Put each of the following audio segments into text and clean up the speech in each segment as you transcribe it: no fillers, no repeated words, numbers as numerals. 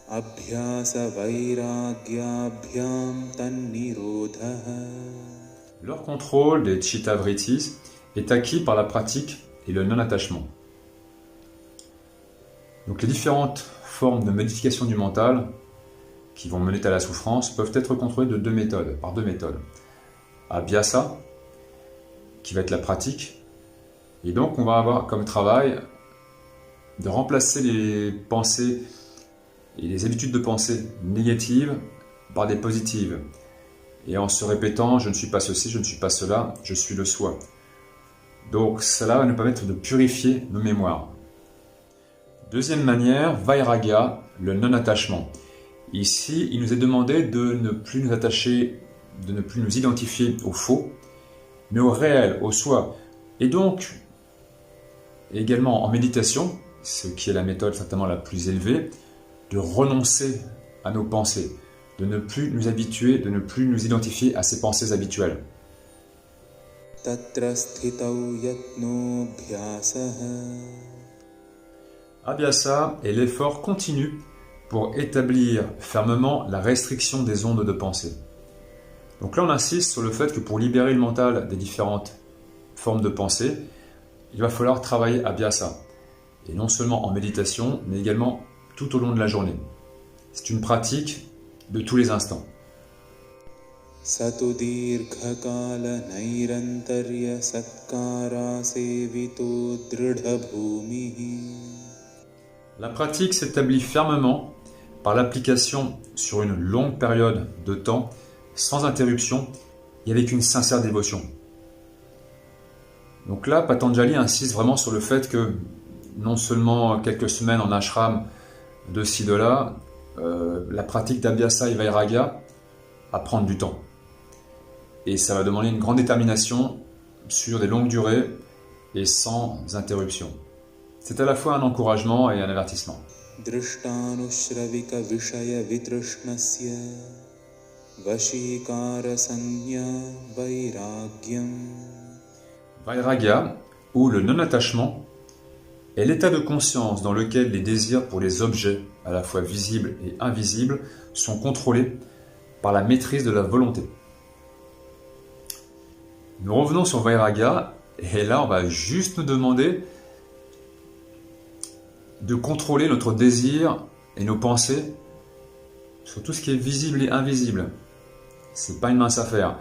Abhyasa vairagyabhyam tannirodhaha. Leur contrôle des chitta-vrittis est acquis par la pratique et le non-attachement. Donc les différentes formes de modification du mental qui vont mener à la souffrance peuvent être contrôlées par deux méthodes. Abhyasa, qui va être la pratique, et donc on va avoir comme travail de remplacer les pensées et les habitudes de pensée négatives par des positives. Et en se répétant, je ne suis pas ceci, je ne suis pas cela, je suis le soi. Donc cela va nous permettre de purifier nos mémoires. Deuxième manière, vairagya, le non-attachement. Ici, il nous est demandé de ne plus nous attacher, de ne plus nous identifier au faux, mais au réel, au soi. Et donc, également en méditation, ce qui est la méthode certainement la plus élevée, de renoncer à nos pensées, de ne plus nous habituer, de ne plus nous identifier à ces pensées habituelles. Tatra sthitau yatno bhyasaha. Abhyasa est l'effort continu pour établir fermement la restriction des ondes de pensée. Donc là, on insiste sur le fait que pour libérer le mental des différentes formes de pensée, il va falloir travailler Abhyasa. Et non seulement en méditation, mais également tout au long de la journée. C'est une pratique de tous les instants. Sato dirghakala nairantarya satkara sevito dridha bhumihi. La pratique s'établit fermement par l'application sur une longue période de temps, sans interruption et avec une sincère dévotion. Donc là, Patanjali insiste vraiment sur le fait que non seulement quelques semaines en ashram de ci, de là, la pratique d'Abhyasa et Vairagya va prendre du temps. Et ça va demander une grande détermination sur des longues durées et sans interruption. C'est à la fois un encouragement et un avertissement. Drishtanushravika vishaya vitrishnasya vashikara sanya vairagyam. Vairagya, ou le non-attachement, est l'état de conscience dans lequel les désirs pour les objets, à la fois visibles et invisibles, sont contrôlés par la maîtrise de la volonté. Nous revenons sur Vairagya, et là on va juste nous demander de contrôler notre désir et nos pensées sur tout ce qui est visible et invisible. C'est pas une mince affaire.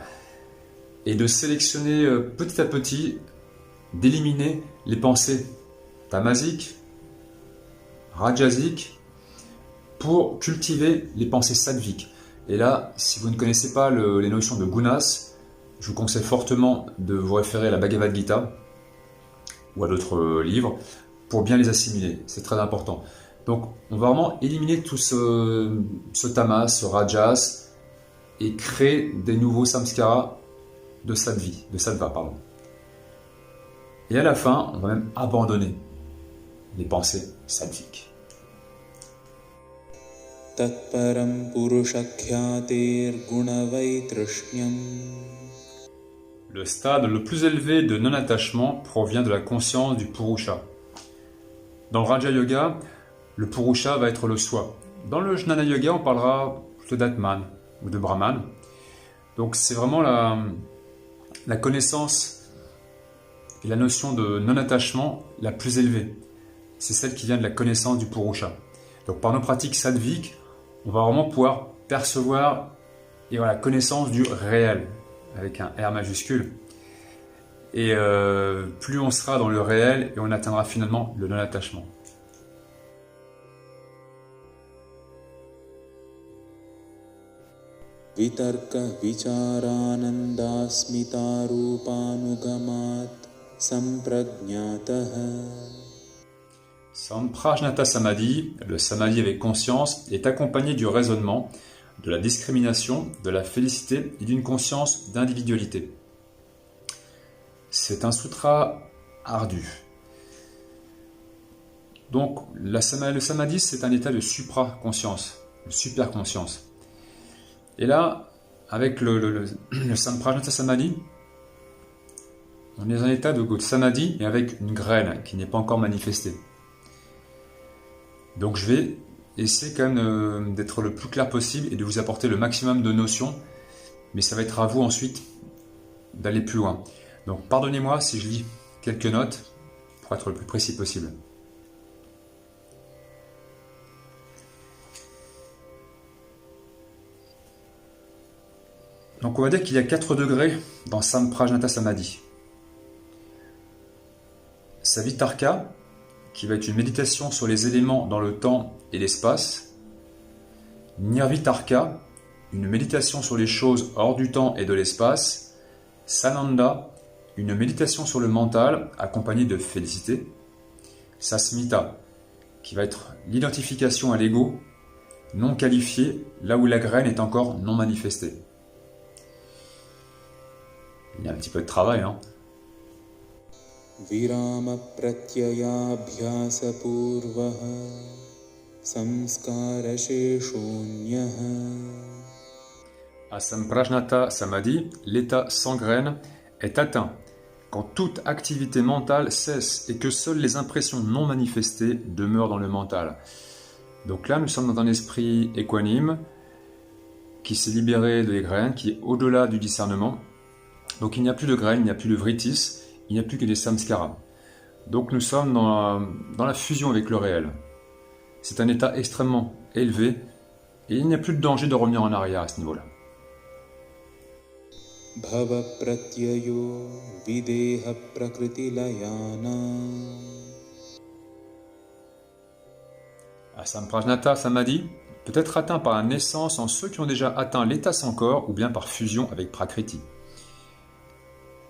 Et de sélectionner petit à petit, d'éliminer les pensées tamasiques, rajasiques, pour cultiver les pensées sattviques. Et là, si vous ne connaissez pas les notions de gunas, je vous conseille fortement de vous référer à la Bhagavad Gita ou à d'autres livres pour bien les assimiler. C'est très important. Donc, on va vraiment éliminer tout ce tamas, ce rajas, et créer des nouveaux samskaras de sattva. Et à la fin, on va même abandonner les pensées sattviques. Tatparam purushakyatir gunavaitrishnyam. Le stade le plus élevé de non-attachement provient de la conscience du Purusha. Dans le Raja Yoga, le Purusha va être le soi. Dans le Jnana Yoga, on parlera plutôt d'Atman ou de Brahman. Donc c'est vraiment la connaissance et la notion de non-attachement la plus élevée. C'est celle qui vient de la connaissance du Purusha. Donc par nos pratiques sattviques, on va vraiment pouvoir percevoir et avoir la connaissance du réel, avec un R majuscule. Et plus on sera dans le réel, et on atteindra finalement le non-attachement. Vitarka vicharananda smitarupanugamat samprajñataha. Samprajñata Samadhi, le samadhi avec conscience, est accompagné du raisonnement, de la discrimination, de la félicité et d'une conscience d'individualité. C'est un sutra ardu. Donc, le samadhi, c'est un état de supra-conscience, de super-conscience. Et là, avec le Samprajñata Samadhi, on est dans un état de samadhi et avec une graine qui n'est pas encore manifestée. Donc je vais Essayez quand même d'être le plus clair possible et de vous apporter le maximum de notions, mais ça va être à vous ensuite d'aller plus loin. Donc pardonnez-moi si je lis quelques notes pour être le plus précis possible. Donc on va dire qu'il y a 4 degrés dans Samprajnata Samadhi. Savitarka, qui va être une méditation sur les éléments dans le temps et l'espace. Nirvitarka, une méditation sur les choses hors du temps et de l'espace. Sananda, une méditation sur le mental accompagnée de félicité. Sasmita, qui va être l'identification à l'ego non qualifié, là où la graine est encore non manifestée. Il y a un petit peu de travail, hein. Virama pratyayabhyasa purvaha samskara sheshonya. À Samprajnata Samadhi, l'état sans graine est atteint quand toute activité mentale cesse et que seules les impressions non manifestées demeurent dans le mental. Donc là, nous sommes dans un esprit équanime qui s'est libéré des graines, qui est au-delà du discernement. Donc il n'y a plus de graines, il n'y a plus de vrittis, il n'y a plus que des samskaras. Donc nous sommes dans la fusion avec le réel. C'est un état extrêmement élevé et il n'y a plus de danger de revenir en arrière à ce niveau-là. Bhava pratyayo videha prakriti layana. À Samprajnata Samadhi peut être atteint par la naissance en ceux qui ont déjà atteint l'état sans corps ou bien par fusion avec Prakriti.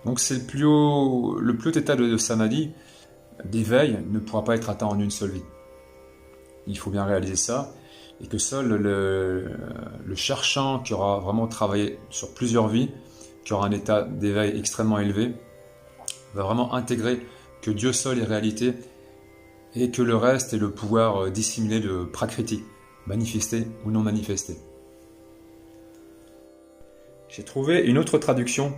Donc c'est le plus haut état de Samadhi, d'éveil, ne pourra pas être atteint en une seule vie. Il faut bien réaliser ça, et que seul le cherchant qui aura vraiment travaillé sur plusieurs vies, qui aura un état d'éveil extrêmement élevé, va vraiment intégrer que Dieu seul est réalité, et que le reste est le pouvoir dissimulé de Prakriti, manifesté ou non manifesté. J'ai trouvé une autre traduction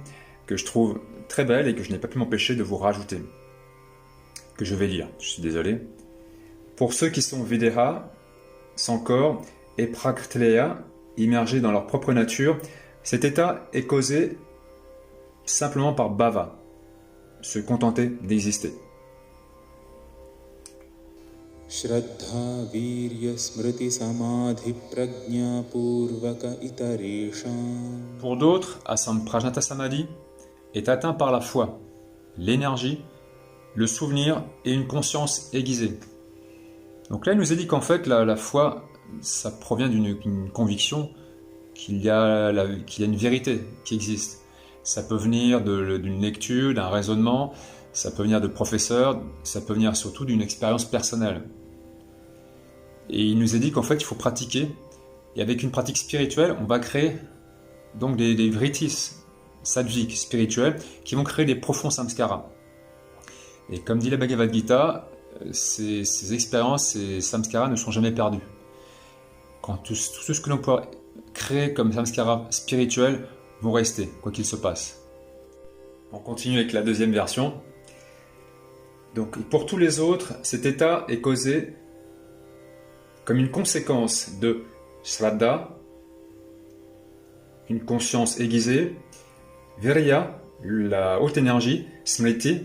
que je trouve très belle et que je n'ai pas pu m'empêcher de vous rajouter, que je vais lire, je suis désolé. Pour ceux qui sont Videha, sans corps, et Prakrtileya, immergés dans leur propre nature, cet état est causé simplement par Bhava, se contenter d'exister. Shraddha virya smriti samadhi prajna purvaka itaresham. Pour d'autres, à Samprajnata Samadhi est atteint par la foi, l'énergie, le souvenir et une conscience aiguisée. Donc là, il nous est dit qu'en fait, la foi, ça provient d'une conviction qu'il y a une vérité qui existe. Ça peut venir d'une lecture, d'un raisonnement, ça peut venir de professeurs, ça peut venir surtout d'une expérience personnelle. Et il nous est dit qu'en fait, il faut pratiquer, et avec une pratique spirituelle, on va créer donc des vrittis, sadhvik, spirituels, qui vont créer des profonds samskaras. Et comme dit la Bhagavad Gita, ces expériences, ces samskaras ne sont jamais perdus. Quand tout ce que l'on peut créer comme samskaras spirituels vont rester, quoi qu'il se passe. On continue avec la deuxième version. Donc, pour tous les autres, cet état est causé comme une conséquence de Shraddha, une conscience aiguisée, Virya, la haute énergie, Smriti,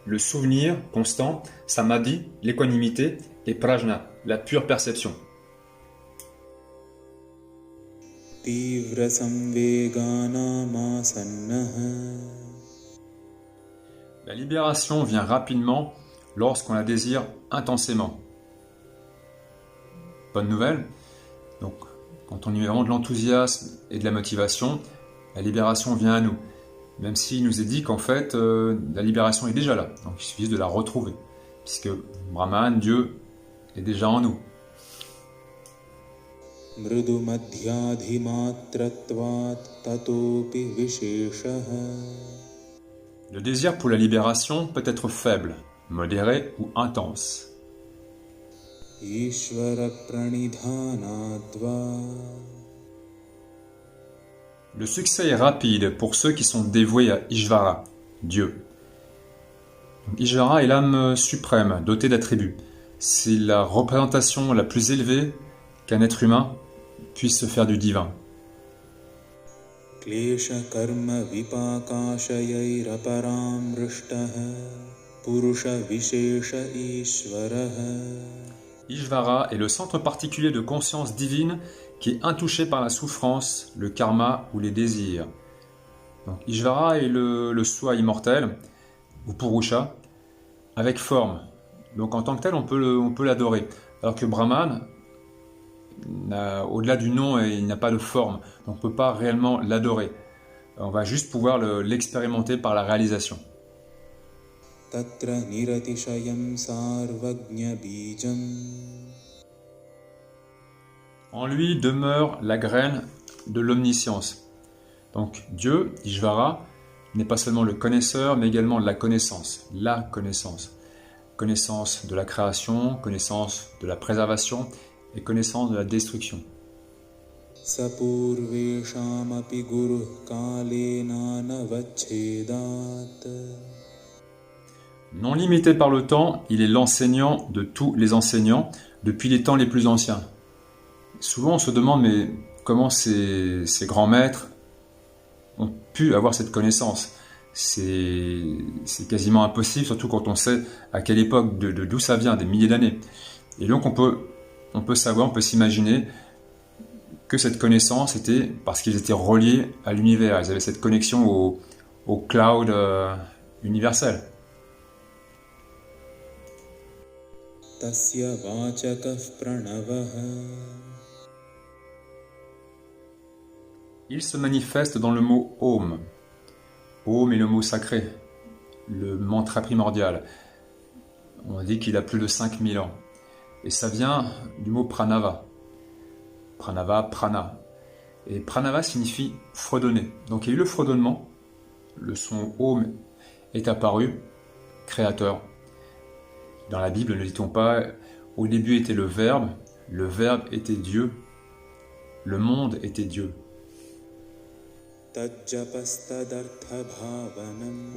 le souvenir constant, Samadhi, l'équanimité, et Prajna, la pure perception. Tivra samveganam asannaha. La libération vient rapidement lorsqu'on la désire intensément. Bonne nouvelle. Donc, quand on y met vraiment de l'enthousiasme et de la motivation, la libération vient à nous. Même s'il nous est dit qu'en fait, la libération est déjà là. Donc, il suffit de la retrouver. Puisque Brahman, Dieu, est déjà en nous. Mridu madhyadhimatratvat tatopi visheshaha. Le désir pour la libération peut être faible, modéré ou intense. Ishvara pranidhanadva. Le succès est rapide pour ceux qui sont dévoués à Ishvara, Dieu. Ishvara est l'âme suprême, dotée d'attributs. c'est la représentation la plus élevée qu'un être humain puisse se faire du divin. Klesha karma vipakashayayraparam rishtah purusha vishesha ishvaraha. Ishvara est le centre particulier de conscience divine qui est intouché par la souffrance, le karma ou les désirs. Donc, Ishvara est le soi immortel, ou Purusha, avec forme. Donc en tant que tel, on peut l'adorer. Alors que Brahman, au-delà du nom, il n'a pas de forme. Donc on ne peut pas réellement l'adorer. On va juste pouvoir l'expérimenter par la réalisation. Tatra niratishayam sarvagnya bijam. En lui demeure la graine de l'omniscience. Donc Dieu, Ishvara, n'est pas seulement le connaisseur, mais également la connaissance. La connaissance. Connaissance de la création, connaissance de la préservation et connaissance de la destruction. Sapurvesham api guru kalena navacchedat. Non limité par le temps, il est l'enseignant de tous les enseignants depuis les temps les plus anciens. Souvent on se demande mais comment ces grands maîtres ont pu avoir cette connaissance. C'est quasiment impossible, surtout quand on sait à quelle époque, d'où ça vient, des milliers d'années. Et donc on peut savoir, on peut s'imaginer que cette connaissance était parce qu'ils étaient reliés à l'univers. Ils avaient cette connexion au cloud universel. Tasya vachakah pranavaha. Il se manifeste dans le mot Om. Om est le mot sacré, le mantra primordial. On dit qu'il a plus de 5000 ans. Et ça vient du mot pranava. Pranava, prana. Et pranava signifie fredonner. Donc il y a eu le fredonnement, le son Om est apparu, créateur. Dans la Bible, ne dit-on pas, au début était le Verbe était Dieu, le monde était Dieu.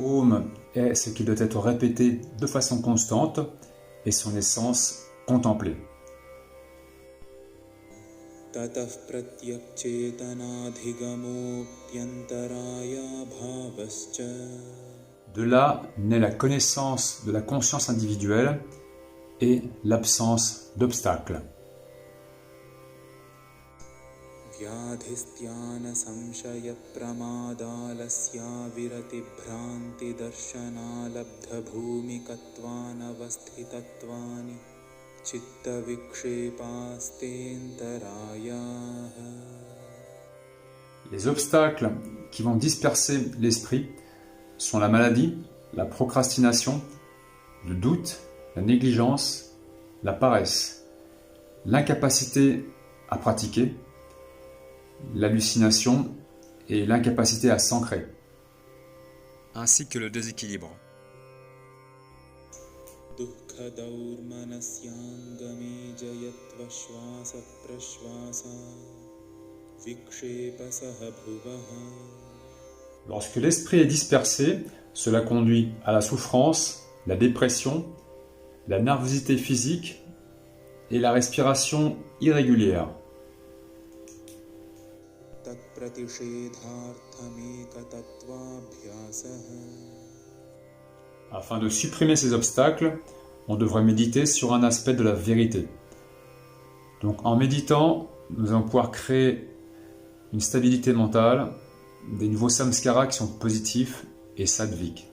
Om est ce qui doit être répété de façon constante et son essence contemplée. De là naît la connaissance de la conscience individuelle et l'absence d'obstacles. Vyadhisthana samshaya pramadalasya virati bhranti darshana labdha bhumikatvan avasthitattvani chitta vikshepastentarayah. Les obstacles qui vont disperser l'esprit sont la maladie, la procrastination, le doute, la négligence, la paresse, l'incapacité à pratiquer, l'hallucination et l'incapacité à s'ancrer, ainsi que le déséquilibre. Lorsque l'esprit est dispersé, cela conduit à la souffrance, la dépression, la nervosité physique et la respiration irrégulière. Afin de supprimer ces obstacles, on devrait méditer sur un aspect de la vérité. Donc en méditant, nous allons pouvoir créer une stabilité mentale, des nouveaux samskaras qui sont positifs et sattviques.